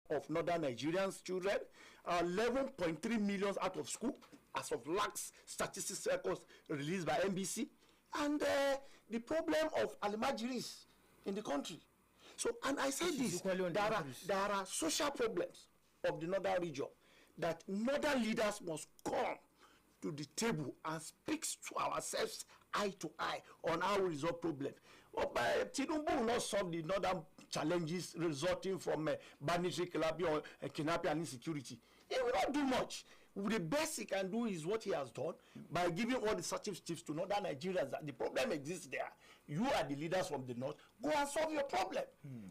of northern Nigerians children, 11.3 million out of school as of last statistics records released by NBC, and the problem of alimajiris in the country. So, and I say this, there are social problems of the northern region that northern leaders must come to the table and speak to ourselves eye to eye on how we resolve problems. Tinubu will not solve the northern challenges resulting from banditry, kidnapping and insecurity. He will not do much. The best he can do is what he has done by giving all the search tips to northern Nigerians that the problem exists there. You are the leaders from the north. Go and solve your problem.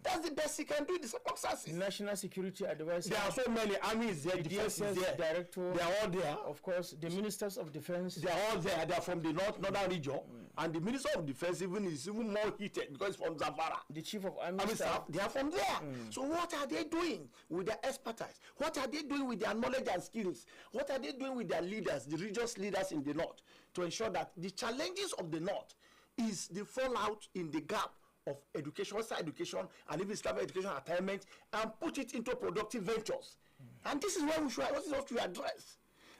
That's the best he can do in the circumstances. National Security Advisor. There are so many armies there. The defense is there. Director. They are all there. Of course, the ministers of defense. They are all there. They are from the northern region, and the minister of defense is even more heated because it's from Zamfara. The chief of army staff. They are from there. So what are they doing with their expertise? What are they doing with their knowledge and skills? What are they doing with their leaders, the religious leaders in the north, to ensure that the challenges of the north is the fallout in the gap of education, education, and even Islamic education attainment, and put it into productive ventures? And this is what we should address.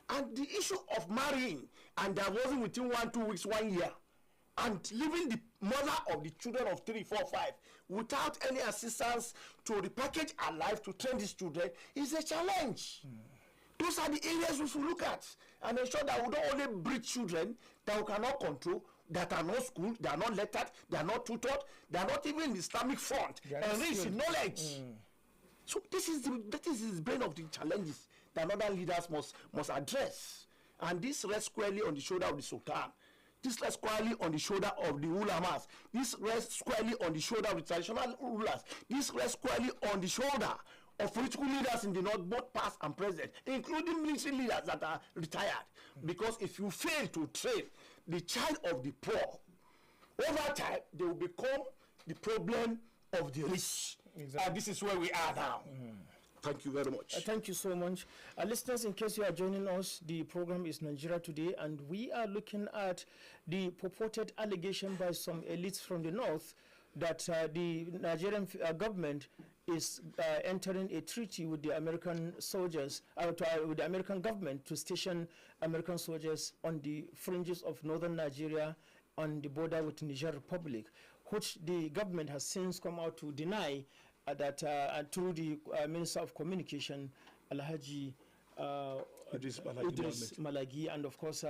And the issue of marrying and divorcing within 1-2 weeks, 1 year, and leaving the mother of the children of 3, 4, 5 without any assistance to repackage her life to train these children is a challenge. Those are the areas we should look at and ensure that we don't only breed children that we cannot control, that are not schooled, they are not lettered, they are not tutored, they are not even in the Islamic front, enriched in knowledge. So that is the brain of the challenges that other leaders must address. And this rests squarely on the shoulder of the Sultan. This rests squarely on the shoulder of the ulamas. This rests squarely on the shoulder of the traditional rulers. This rests squarely on the shoulder of political leaders in the north, both past and present, including military leaders that are retired. Because if you fail to train the child of the poor, over time they will become the problem of the rich. Exactly. And this is where we are now. Thank you very much. Thank you so much. Listeners, in case you are joining us, the program is Nigeria Today, and we are looking at the purported allegation by some elites from the north that the Nigerian government is entering a treaty with the American soldiers, with the American government, to station American soldiers on the fringes of northern Nigeria on the border with Niger Republic, which the government has since come out to deny that through the Minister of Communication, Alhaji Idris Malagi. And of course,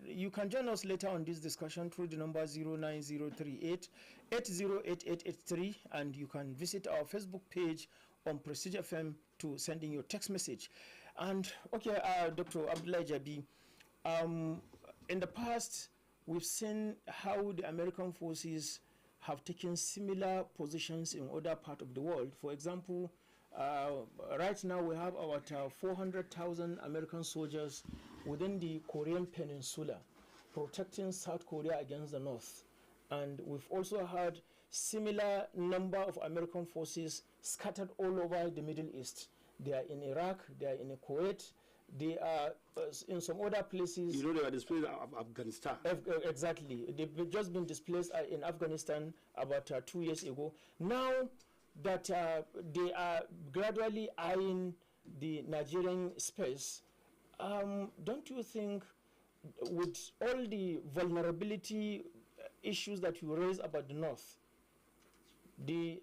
you can join us later on this discussion through the number 09038 808883, and you can visit our Facebook page on Prestige FM to send in your text message. And okay, Dr. Abdullah Jabi, in the past, we've seen how the American forces have taken similar positions in other parts of the world. For example, right now we have about 400,000 American soldiers within the Korean Peninsula protecting South Korea against the North. And we've also had similar number of American forces scattered all over the Middle East. They are in Iraq, they are in Kuwait, they are in some other places. You know, they were displaced of Afghanistan. Exactly. They've just been displaced in Afghanistan about 2 years ago. Now that they are gradually eyeing the Nigerian space, don't you think, with all the vulnerability issues that you raise about the North, an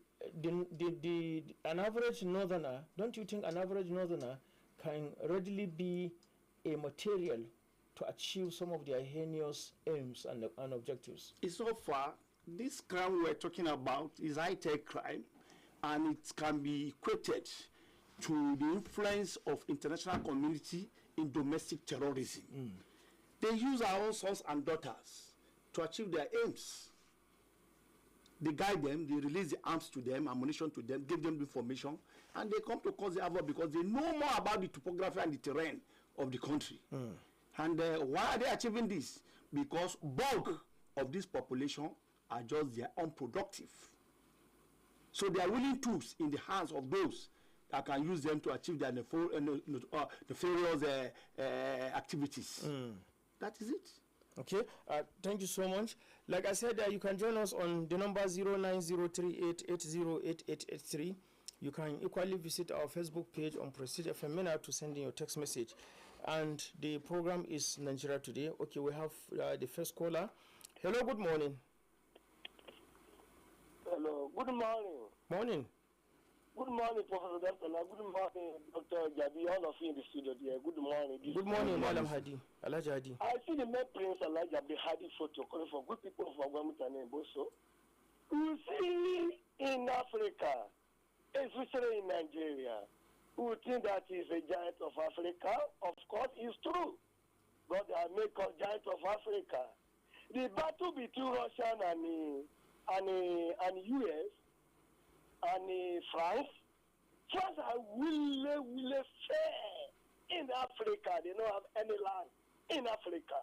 average northerner, don't you think an average northerner can readily be a material to achieve some of their heinous aims and objectives? It's so far, this crime we're talking about is high-tech crime, and it can be equated to the influence of international community in domestic terrorism. They use our own sons and daughters to achieve their aims. They guide them, they release the arms to them, ammunition to them, give them information, and they come to cause the havoc because they know more about the topography and the terrain of the country. And why are they achieving this? Because bulk of this population are just their unproductive. So they are willing tools in the hands of those that can use them to achieve their nefarious activities. That is it. Okay, thank you so much. Like I said, you can join us on the number 09038808883. You can equally visit our Facebook page on Prestige FM now to send in your text message. And the program is Nigeria Today. Okay, we have the first caller. Hello, good morning. Hello, good morning. Morning. Good morning, Professor Dantala. Good morning, Dr. Jabi, all of you in the studio there. Good morning. Good morning, Madam Hadi. Alhaji Hadi. I see the main Prince Alhaji Jabi Hadi photo calling for good people from Guamutan and Boso. You see, in Africa, especially in Nigeria, who think that he's a giant of Africa, of course, it's true. But they are made called giant of Africa. The battle between Russia and US and France are really fair in Africa. They don't have any land in Africa.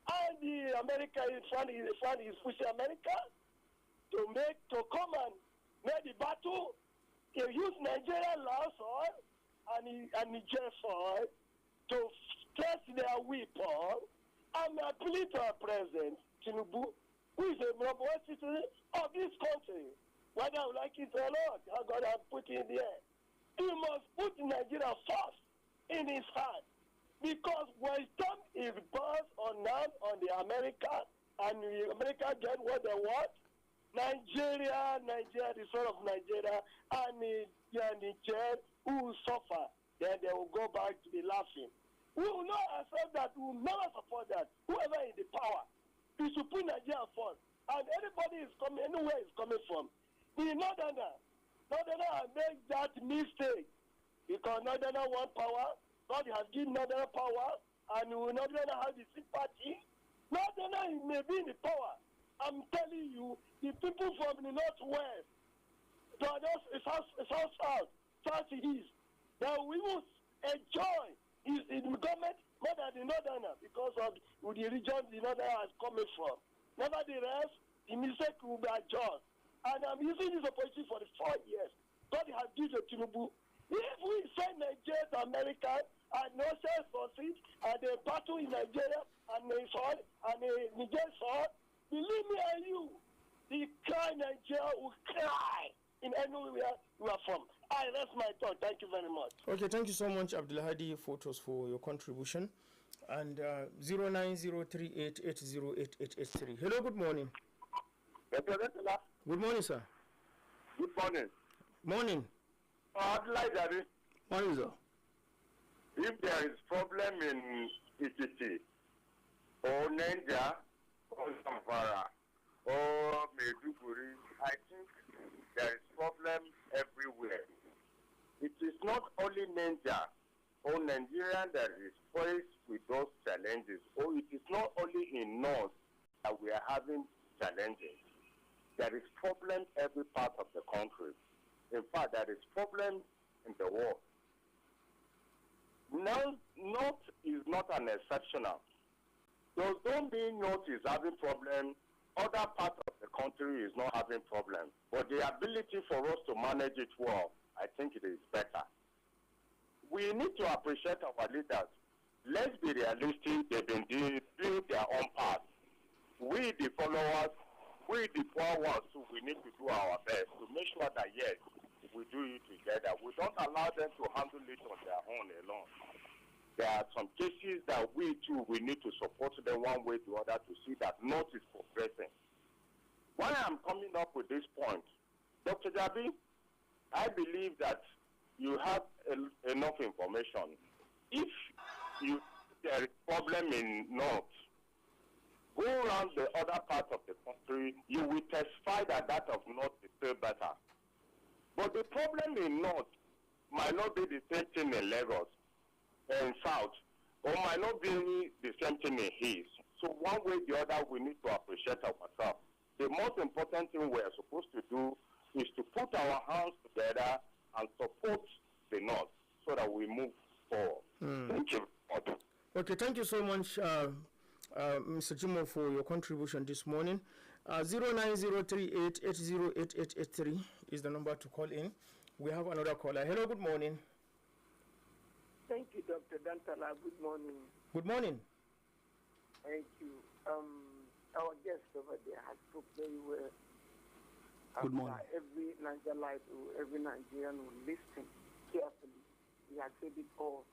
And the America is pushing America to come and make the battle. They use Nigerian land soil and Niger soil to test their weapon. I'm appealing to our president, Tinubu, who is a number one citizen of this country. Whether I like it or not, how God has put it there. He must put Nigeria first in his heart. Because when time is passed on the America, and the America get what they want, Nigeria, the son of Nigeria, and the Niger who will suffer, then they will go back to the laughing. We will not accept that, we will never support that. Whoever is the power, he should put Nigeria first. And anybody is coming, anywhere is coming from. The Northerner has made that mistake because Northerner want power. God has given Northerner power, and Northerner have the sympathy. Northerner may be in the power. I'm telling you, the people from the northwest, southeast, that we will enjoy in the government more than the Northerner because of the region the Northerner has coming from. Nevertheless, the mistake will be adjusted. And I'm using this opportunity for the 4 years. God has given Tinubu. If we send Nigeria to America and Russia succeed and they battle in Nigeria and Niger soil, believe me and you, the cry Nigeria will cry in anywhere we are from. I rest my thought. Thank you very much. Okay, thank you so much, Abdulhadi Photos, for your contribution. And 09038808883. Hello, good morning. Good morning, sir. Good morning. Morning. Morning, sir. If there is problem in Ikiti or Niger or Zamfara or Maiduguri, I think there is problem everywhere. It is not only Niger or Nigeria that is faced with those challenges, or it is not only in North that we are having challenges. There is problem every part of the country. In fact, there is problem in the world. Now, North is not an exceptional. Those don't mean North is having problem. Other parts of the country is not having problem. But the ability for us to manage it well, I think it is better. We need to appreciate our leaders. Let's be realistic. They've been doing their own part. We, the followers, we, the poor ones, we need to do our best to make sure that, yes, we do it together. We don't allow them to handle it on their own alone. There are some cases that we, too, we need to support them one way or the other to see that North is progressing. Why I'm coming up with this point, Dr. Jabi, I believe that you have enough information. If there is problem in North, go around the other part of the country, you will testify that that of North is still better. But the problem in North might not be the same thing in Lagos and South, or might not be the same thing in East. So one way or the other, we need to appreciate ourselves. The most important thing we are supposed to do is to put our hands together and support the North so that we move forward. Thank you. Okay, thank you so much, Mr. Jimo, for your contribution this morning. 09038808883 is the number to call in. We have another caller. Hello, good morning. Thank you, Dr. Dantala. Good morning. Good morning. Thank you. Our guest over there has spoke very well. Good morning. Every Nigerian, every Nigerian will listen carefully. He has said it all,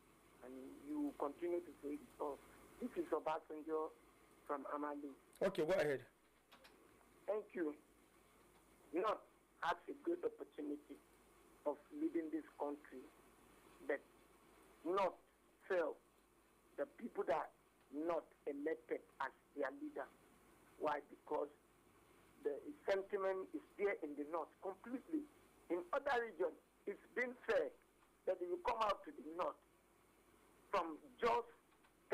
and you continue to say it all. This is Obasanjo from Amali. Okay, go ahead. Thank you. Not has a good opportunity of leading this country, but not fail the people that not elected as their leader. Why? Because the sentiment is there in the north completely. In other regions, it's been fair that they will come out to the north, from Jos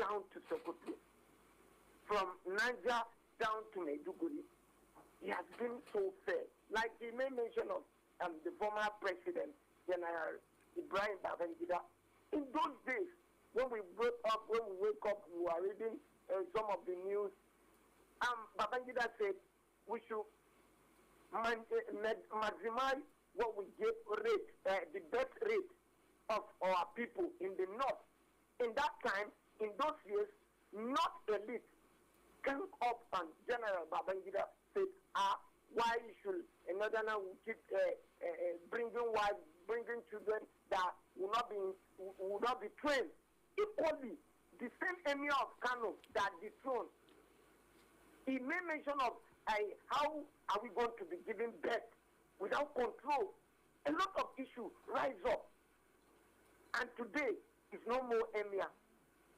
down to Sokoto, from Niger down to Maiduguri. It has been so fair. Like the main mention of the former president, General Ibrahim Babangida. In those days, when we wake up, we are reading some of the news. Babangida said we should maximize what we get rate, the death rate of our people in the north. In that time, in those years, not elite came up and General Babangida said, why should another now keep bringing wives, bringing children that will not be trained equally? The same emir of Kano that dethroned, he made mention of how are we going to be giving birth without control. A lot of issues rise up, and today is no more emir.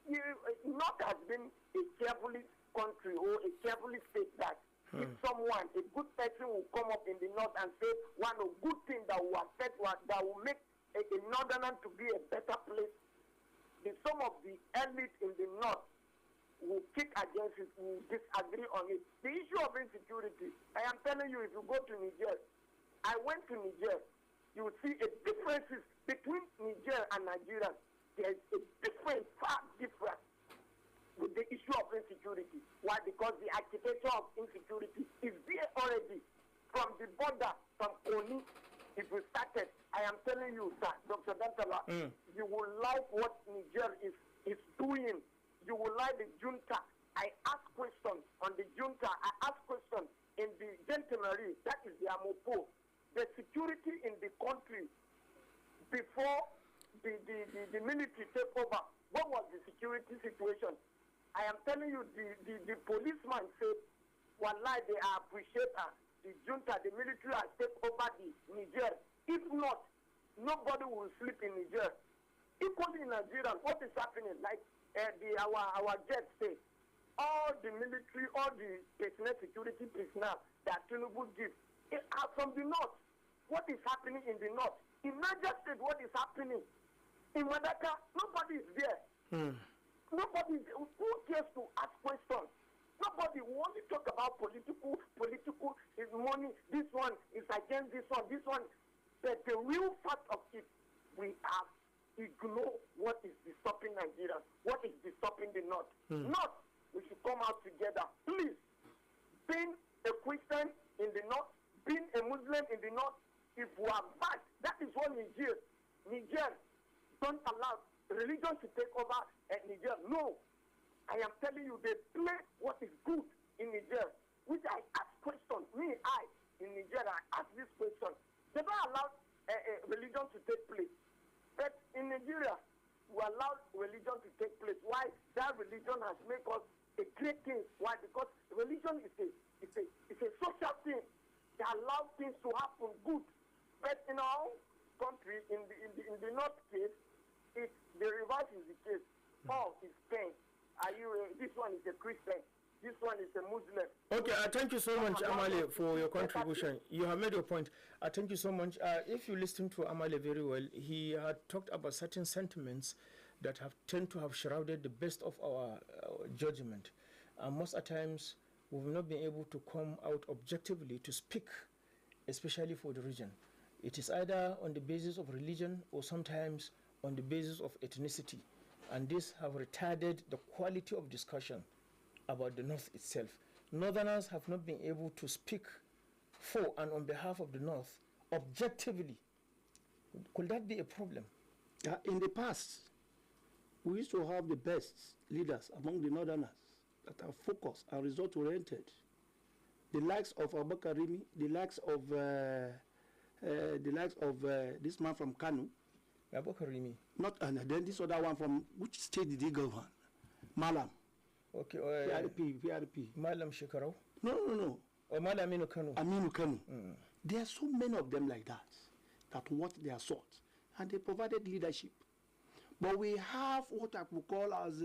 North has been a carefully country or a carefully state that if someone, a good person will come up in the north and say one of good things that will affect one, that will make a northern to be a better place, some of the elite in the north will kick against it, will disagree on it. The issue of insecurity, I am telling you, if you go to Niger, I went to Niger, you will see a differences between Niger and Nigeria. There is a difference, far different, with the issue of insecurity. Why? Because the architecture of insecurity is there already. From the border, from Oni, if we started, I am telling you, sir, Dr. Dantala, you will like what Niger is doing. You will like the junta. I ask questions on the junta. I ask questions in the gendarmerie, that is the Amopo. The security in the country before the military take over, what was the security situation? I am telling you, the policeman said, wallahi, they appreciate the junta, the military has taken over the Niger. If not, nobody will sleep in Niger. Equally in Nigeria, what is happening? Like our jets say, all the military, all the personal security personnel that Tinubu gives are from the north. What is happening in the north? In Niger State, what is happening? In Madaka, nobody is there. Nobody, who cares to ask questions? Nobody wants to talk about political is money. This one is against this one. But the real fact of it, we have ignored what is disturbing Nigeria, what is disturbing the north. North, we should come out together. Please, being a Christian in the north, being a Muslim in the north, if we are bad, that is what Niger don't allow religion to take over Niger. No. I am telling you, they play what is good in Niger, which I ask questions. In Niger, I ask this question. They don't allow religion to take place. But in Nigeria, we allow religion to take place. Why? That religion has made us a great thing. Why? Because religion is a social thing that allows things to happen good. But in our own country, in the north case, the reverse is the case. All is pain. This one is a Christian. This one is a Muslim. Okay, thank you so much, Amale, for your contribution. You have made your point. Thank you so much. If you listen to Amale very well, he had talked about certain sentiments that tend to have shrouded the best of our judgment. Most of the times, we've not been able to come out objectively to speak, especially for the region. It is either on the basis of religion or sometimes on the basis of ethnicity. And this have retarded the quality of discussion about the North itself. Northerners have not been able to speak for and on behalf of the North objectively. Could that be a problem? In the past, we used to have the best leaders among the Northerners that are focused and result-oriented. the likes of Abakarimi, the likes of this man from Kanu. Abakarimi. Not and then this other one from which state did he govern? Malam. Okay. PRP. Malam Shekarau. No. Or Malam Aminu Kanu. Aminu Kanu. There are so many of them like that what they are sought, and they provided leadership. But we have what I would call as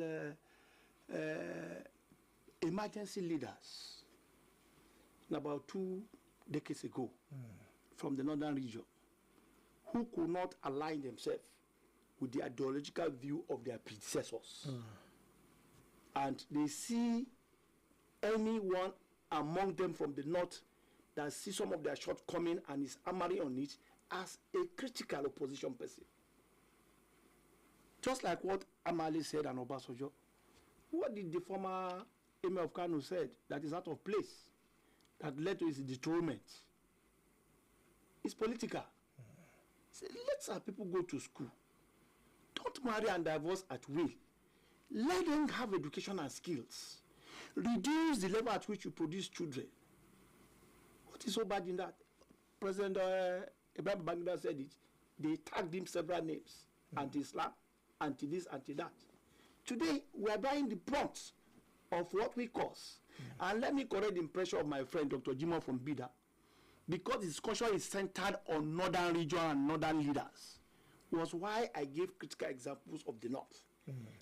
emergency leaders. About 2 decades ago, from the northern region, who could not align themselves with the ideological view of their predecessors. And they see anyone among them from the north that sees some of their shortcomings and is hammering on it as a critical opposition person. Just like what Amali said and Obasanjo. What did the former Emir of Kano said that is out of place, that led to his dethronement? It's political. So let our people go to school. Don't marry and divorce at will. Let them have education and skills. Reduce the level at which you produce children. What is so bad in that? President Ibrahim Babangida said it. They tagged him several names. Anti-Islam, anti-this, anti-that. Today, we are bearing the brunt of what we cause. And let me correct the impression of my friend, Dr. Jimo from Bida, because the discussion is centered on northern region and northern leaders, was why I gave critical examples of the north.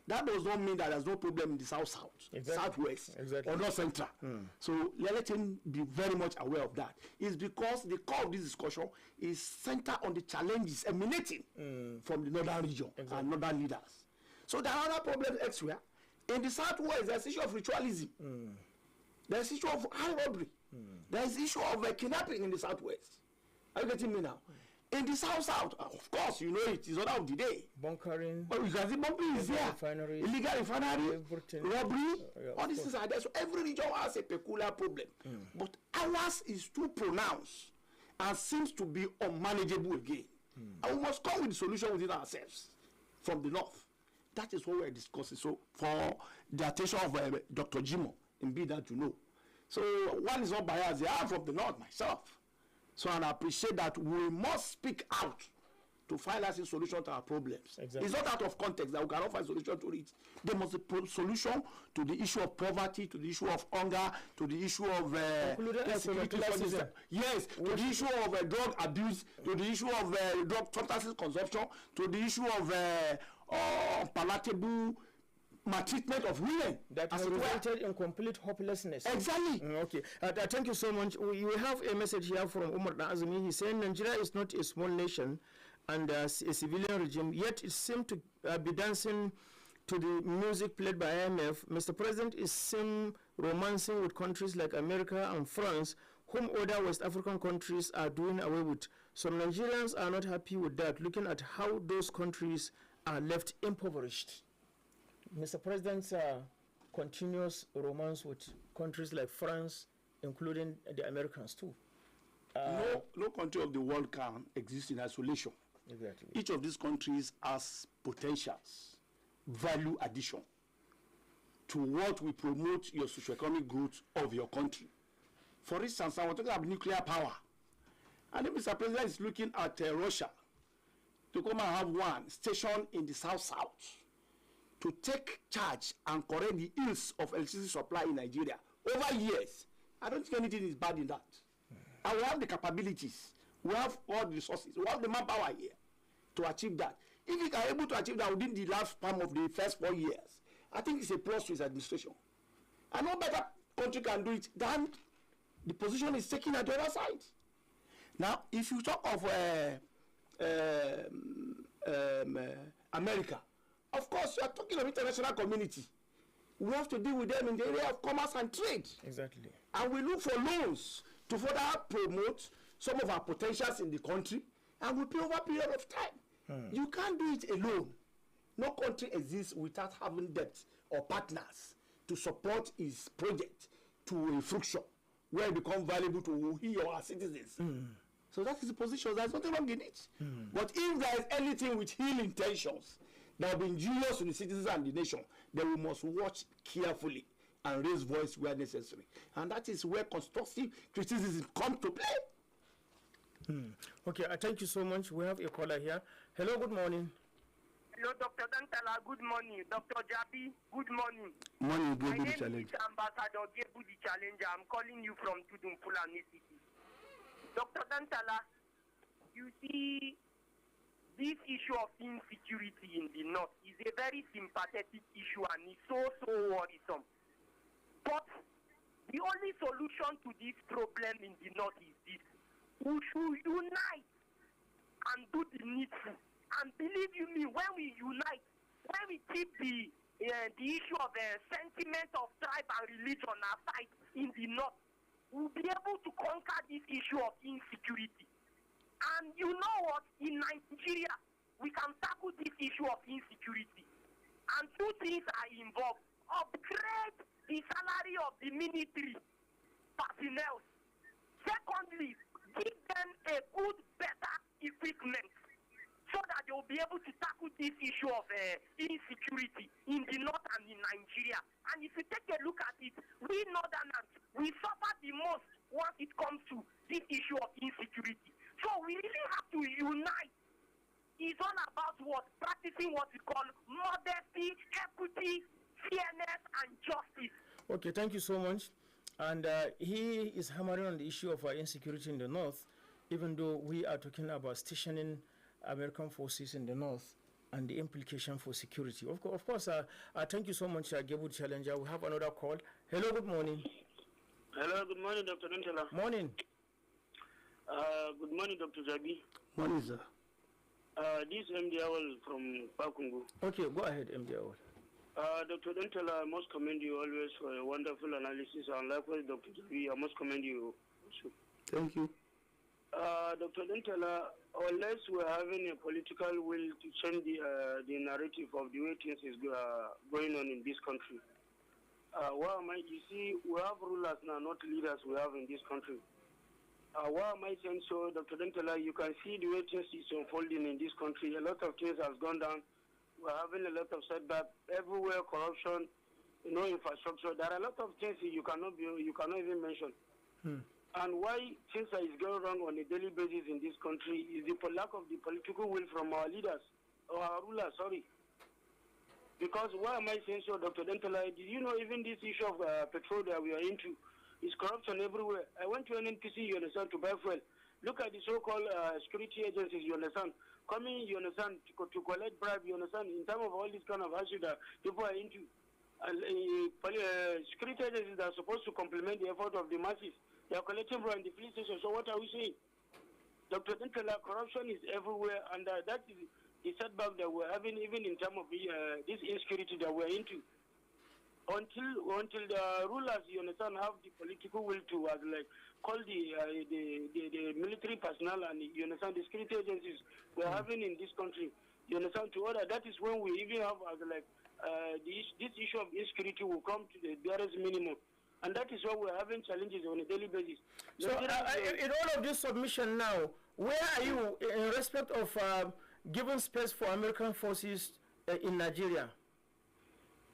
That does not mean that there's no problem in the south, southwest, or north central. So let him be very much aware of that. It's because the core of this discussion is centered on the challenges emanating from the northern region and northern leaders. So there are other problems elsewhere. In the southwest, there's issue of ritualism. There's issue of high robbery. There's issue of kidnapping in the southwest. Are you getting me now? In the south, of course, you know it is order of the day. Bunkering. But you can see bunkering is there. Illegal refinery, robbery, all these things are there. So every region has a peculiar problem. But ours is too pronounced and seems to be unmanageable again. And we must come with the solution within ourselves from the north. That is what we are discussing. So for the attention of Dr. Jimo, in be that you know. So one is not biased. I am from the north myself. So and I appreciate that we must speak out to find a solution to our problems. Exactly. It's not out of context that we cannot find a solution to it. There must be a solution to the issue of poverty, to the issue of hunger, to the issue of yes, to the issue of drug abuse, to the issue of drug substances consumption, to the issue of palatable maltreatment of women that has resulted in complete hopelessness. Exactly. Okay. Thank you so much. We have a message here from Umar Azumi. He's saying Nigeria is not a small nation and a civilian regime, yet it seems to be dancing to the music played by IMF. Mr. President is seen romancing with countries like America and France, whom other West African countries are doing away with. Some Nigerians are not happy with that, looking at how those countries are left impoverished. Mr. President's continuous romance with countries like France, including the Americans too. No country of the world can exist in isolation. Exactly. Each of these countries has potentials, value addition to what will promote your socioeconomic growth of your country. For instance, I want to talk about nuclear power. And then Mr. President is looking at Russia to come and have one station in the south-south to take charge and correct the ills of electricity supply in Nigeria over years. I don't think anything is bad in that. And we have the capabilities, we have all the resources, we have the manpower here to achieve that. If we are able to achieve that within the last span of the first 4 years, I think it's a plus to his administration. And no better country can do it than the position is taken at the other side. Now, if you talk of America, of course, you are talking of international community. We have to deal with them in the area of commerce and trade. Exactly. And we look for loans to further promote some of our potentials in the country, and we pay over a period of time. You can't do it alone. No country exists without having debt or partners to support its project to a fruition where it becomes valuable to he or our citizens. So that is the position. There's nothing wrong in it. But if there is anything with ill intentions that will be injurious to the citizens and the nation, then we must watch carefully and raise voice where necessary. And that is where constructive criticism come to play. Okay, thank you so much. We have a caller here. Hello, good morning. Hello, Dr. Dantala. Good morning. Dr. Jabi, good morning. Morning, My Gebu the name challenge. is Ambassador Gebu the Challenger. I'm calling you from Tudumpula City. Dr. Dantala, you see, this issue of insecurity in the north is a very sympathetic issue and it's so worrisome. But the only solution to this problem in the north is this. We should unite and do the needful. And believe you me, when we unite, when we keep the issue of sentiment of tribe and religion aside in the north, we'll be able to conquer this issue of insecurity. And you know what? In Nigeria, we can tackle this issue of insecurity. And two things are involved. Upgrade the salary of the military personnel. Secondly, give them a good, better equipment so that they will be able to tackle this issue of insecurity in the north and in Nigeria. And if you take a look at it, we northerners, we suffer the most once it comes to this issue of insecurity. So we really have to unite. It's all about what? Practicing what we call modesty, equity, fairness, and justice. Okay, thank you so much. And he is hammering on the issue of insecurity in the north, even though we are talking about stationing American forces in the north and the implication for security. Of course, thank you so much, Gebu Challenger. We have another call. Hello, good morning. Hello, good morning, Dr. Nintala. Morning. Good morning, Dr. Jabi. Morning, sir. This is MD Awal from Pakungu. Okay, go ahead, MD Awal. Dr. Dentala, I must commend you always for a wonderful analysis, and likewise, Dr. Jabi, I must commend you also. Thank you. Dr. Dentala, unless we're having a political will to change the narrative of the way things is going on in this country, you see, we have rulers now, not leaders we have in this country. Why am I saying so, Dr. Dentala? You can see the way things is unfolding in this country. A lot of things has gone down. We're having a lot of setback everywhere, corruption, infrastructure. There are a lot of things you cannot even mention. And why things is going wrong on a daily basis in this country is the lack of the political will from our leaders, or our rulers, sorry. Because why am I saying so, Dr. Dentala? Did you know even this issue of petrol that we are into is corruption everywhere? I went to an NPC, you understand, to buy fuel. Look at the so-called security agencies, you understand, coming, you understand, to collect bribe, you understand, in terms of all this kind of issue that people are into. Security agencies that are supposed to complement the effort of the masses, they are collecting bribe in the police station. So what are we saying? Dr. Dentala, corruption is everywhere, and that is the setback that we're having, even in terms of this insecurity that we're into. Until the rulers, you understand, have the political will to call the military personnel and, you understand, the security agencies we're having in this country, you understand, to order. That is when we even have this issue of insecurity will come to the barest minimum. And that is why we're having challenges on a daily basis. So in all of this submission now, where are you in respect of giving space for American forces in Nigeria?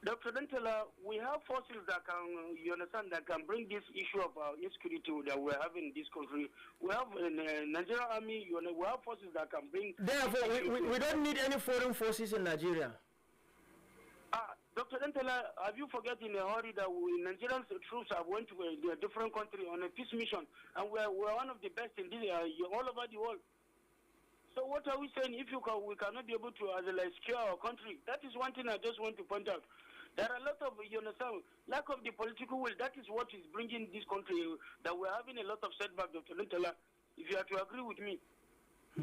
Dr. Dentala, we have forces that can, you understand, that can bring this issue of insecurity that we're having in this country. We have a Nigerian army, we have forces that can bring... Therefore, we don't need any foreign forces in Nigeria. Dr. Dentala, have you forgotten in a hurry that Nigerian troops have went to a different country on a peace mission, and we're one of the best in this, all over the world. So what are we saying if we cannot be able to secure our country? That is one thing I just want to point out. There are a lot of, you understand, lack of the political will. That is what is bringing this country, that we're having a lot of setback, Dr. Dentala, if you have to agree with me.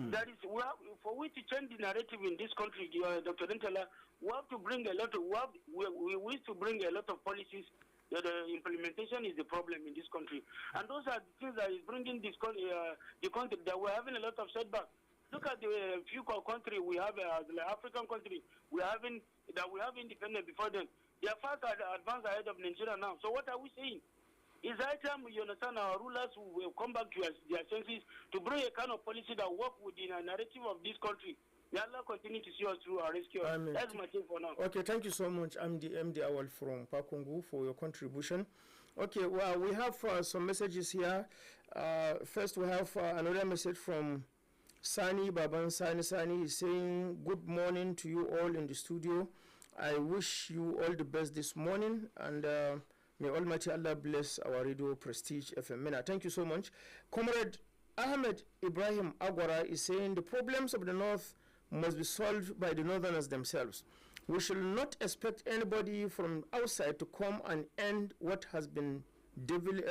That is, for we to change the narrative in this country, Dr. Dentala, we have to bring a lot of, we wish to bring a lot of policies. The implementation is the problem in this country. And those are the things that is bringing this the country, that we're having a lot of setback. Look at the few countries we have, the African country, we have independence before them. They are far advanced ahead of Nigeria now. So what are we saying? It's high time, you understand, our rulers will come back to their senses to bring a kind of policy that work with the narrative of this country. May Allah continue to see us through our rescue. That's my thing for now. Okay, thank you so much, MD Awal from Pakungu, for your contribution. Okay, well, we have some messages here. First, we have another message from Sani Baban Sani is saying, good morning to you all in the studio. I wish you all the best this morning, and may Almighty Allah bless our radio Prestige FM. Thank you so much. Comrade Ahmed Ibrahim Agwara is saying the problems of the North must be solved by the Northerners themselves. We should not expect anybody from outside to come and end what has been bedeviling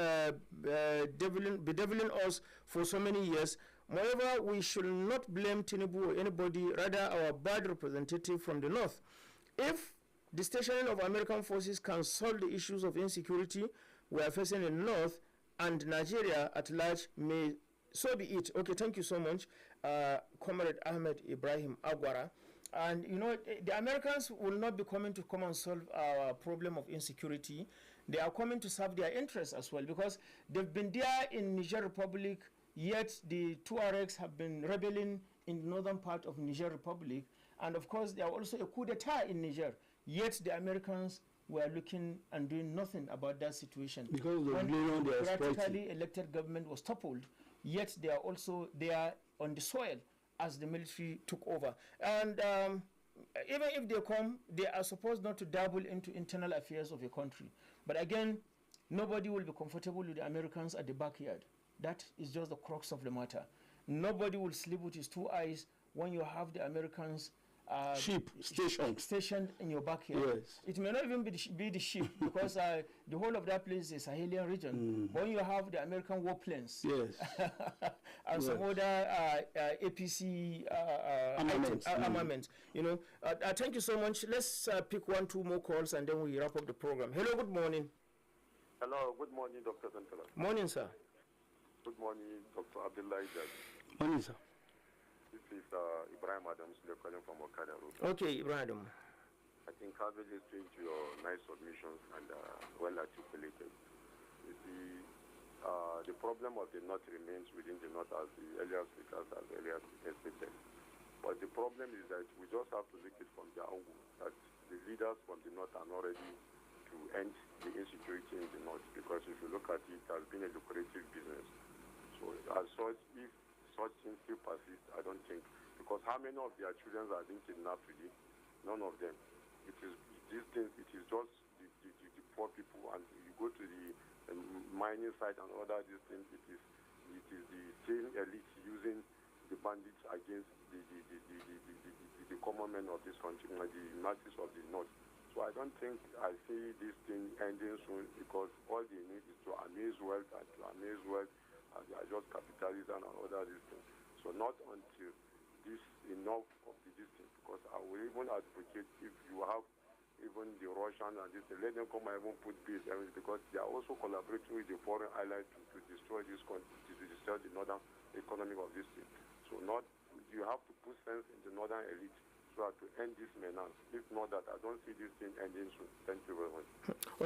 us for so many years. Moreover, we should not blame Tinubu or anybody, rather our bad representative from the North. If the stationing of American forces can solve the issues of insecurity we are facing in the North and Nigeria at large, may so be it. Okay, thank you so much, Comrade Ahmed Ibrahim Agwara. And you know, the Americans will not be coming to come and solve our problem of insecurity. They are coming to serve their interests as well, because they've been there in Niger Republic, yet the Tuaregs have been rebelling in the northern part of Niger Republic. And of course, there are also a coup d'etat in Niger, yet the Americans were looking and doing nothing about that situation. Because when the practically elected government was toppled, yet they are also there on the soil as the military took over. And even if they come, they are supposed not to dabble into internal affairs of a country. But again, nobody will be comfortable with the Americans at the backyard. That is just the crux of the matter. Nobody will sleep with his two eyes when you have the Americans stationed in your backyard. Yes. It may not even be the ship, because the whole of that place is a Sahelian region. When you have the American warplanes, and some other APC armaments, you know. Thank you so much. Let's pick 1-2 more calls and then we wrap up the program. Hello, good morning. Hello, good morning, Dr. Dantala. Morning, sir. Good morning, Dr. Abdullah. Morning, sir. This is Ibrahim Adams, calling from Okada Road. Okay, Ibrahim. I think I've been listening to your nice submissions and well articulated. You see, the problem of the North remains within the North, as the earlier speakers have earlier stated. But the problem is that we just have to look it from their angle, that the leaders from the North are not ready to end the insecurity in the North, because if you look at it, it has been a lucrative business. So as such, if such things still persist, I don't think, because how many of their children are being kidnapped today? None of them. It is these things. It is just the poor people, and you go to the mining site and other these things. It is the same elite using the bandits against the common men of this country, and the masses of the North. So I don't think I see this thing ending soon, because all they need is to amaze wealth, and to amaze wealth. And they are just capitalism and other these things. So not until this enough of this thing, because I will even advocate, if you have even the Russian and this, let them come and even put base, because they are also collaborating with the foreign allies to destroy this country, to destroy the northern economy of this thing. So not, you have to put sense in the northern elite so as to end this menace. If not that, I don't see this thing ending soon. Thank you very much.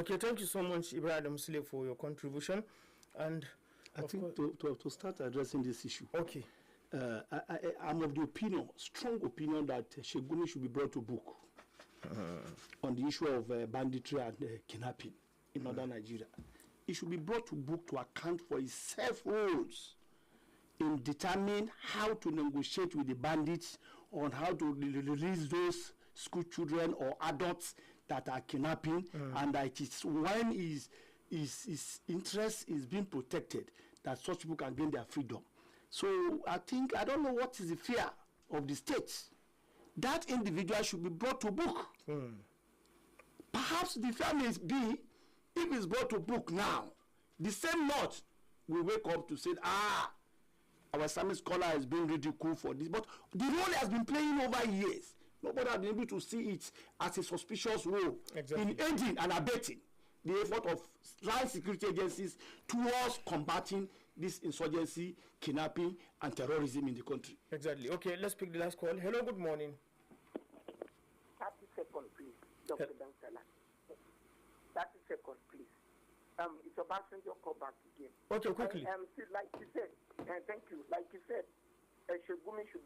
Okay, thank you so much, Ibrahim Slave, for your contribution. And I think to start addressing this issue. Okay. I'm of the opinion, strong opinion, that Shegumi should be brought to book on the issue of banditry and kidnapping in northern Nigeria. He should be brought to book to account for his self-rules in determining how to negotiate with the bandits on how to release those school children or adults that are kidnapping, and that it is when his interest is being protected that such people can gain their freedom. So I don't know what is the fear of the state. That individual should be brought to book. Perhaps the fear may be, if it's brought to book now, the same North will wake up to say, our Islamic scholar has been ridiculed for this. But the role has been playing over years. Nobody has been able to see it as a suspicious role in aiding and abetting the effort of land security agencies towards combating this insurgency, kidnapping, and terrorism in the country. Exactly. Okay, let's pick the last call. Hello, good morning. 30 seconds, please, Dr. Dansala. 30 seconds, please. It's a passenger call back again. Okay, quickly. Like you said, thank you. Like you said, Shegumi should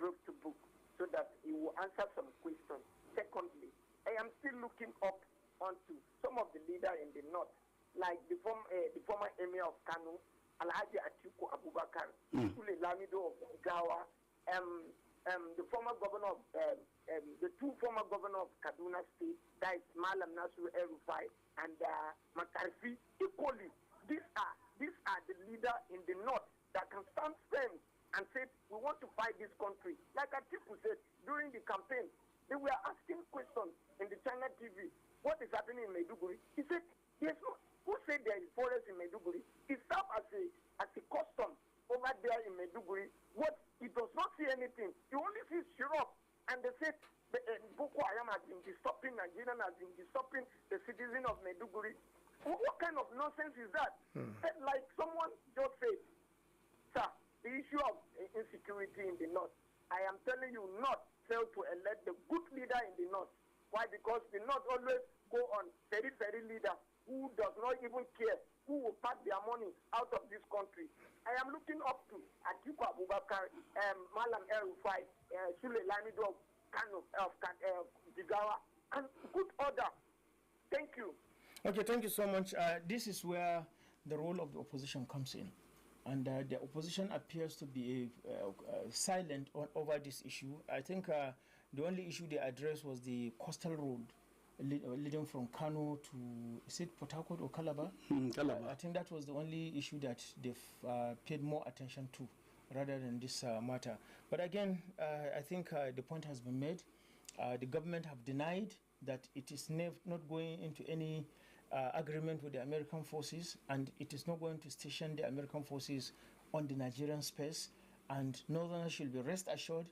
broke to book so that he will answer some questions. Secondly, I am still looking up onto some of the leaders in the north, like the former emir of Kano, Alhaji Atiku Abubakar, Sule Lamido of Gawa, the former governor of the two former governors of Kaduna State, that is Malam Nasru El-Rufai and McCarthy equally. These are the leaders in the north that can stand firm and say, we want to fight this country. Like Atiku said during the campaign, they were asking questions in the China TV, what is happening in Maiduguri? He said, yes, no. Who said there is forest in Maiduguri? He served as a custom over there in Maiduguri. What he does not see anything. He only sees syrup. And they said Boko Haram has been disturbing Nigeria, has been disturbing the citizens of Maiduguri. What kind of nonsense is that? Like someone just said, sir, the issue of insecurity in the north, I am telling you, not fail to elect the good leader in the north. Why? Because the north always go on very leader who does not even care, who will pack their money out of this country. I am looking up to Atiku Abubakar, Malam El-Rufai, Sule Lamido of Kano, of Jigawa, and good order. Thank you. Okay, thank you so much. This is where the role of the opposition comes in. And the opposition appears to be silent over this issue. I think the only issue they addressed was the coastal road leading from Kano to, is it Port Harcourt or Calabar? Calabar. I think that was the only issue that they've paid more attention to rather than this matter. But again, I think the point has been made. The government have denied that it is not going into any agreement with the American forces, and it is not going to station the American forces on the Nigerian space, and Northerners should be rest assured,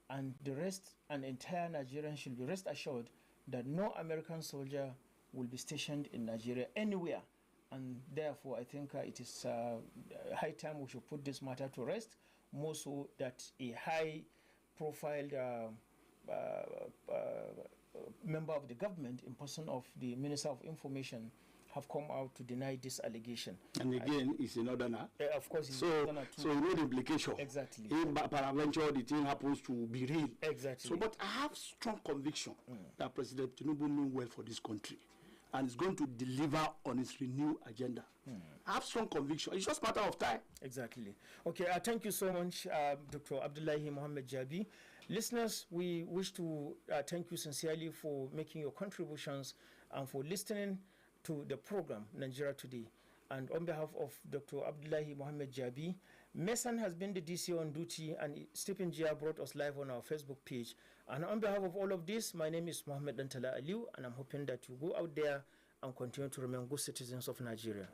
and the rest and entire Nigerians should be rest assured that no American soldier will be stationed in Nigeria anywhere. And therefore, I think it is high time we should put this matter to rest, more so that a high-profile member of the government, in person of the Minister of Information, have come out to deny this allegation. And again, it's in Northerner. Of course, it's Northerner too. So, no implication. Exactly. If peradventure the thing happens to be real. Exactly. So, but I have strong conviction that President Tinubu means well for this country and is going to deliver on his renewed agenda. I have strong conviction. It's just a matter of time. Exactly. Okay, thank you so much, Dr. Abdullahi Mohammed Jabi. Listeners, we wish to thank you sincerely for making your contributions and for listening to the program, Nigeria Today. And on behalf of Dr. Abdullahi Mohammed Jabi, Mesan has been the DC on duty, and Stephen Jia brought us live on our Facebook page. And on behalf of all of this, my name is Mohammed Dantala Aliu, and I'm hoping that you go out there and continue to remain good citizens of Nigeria.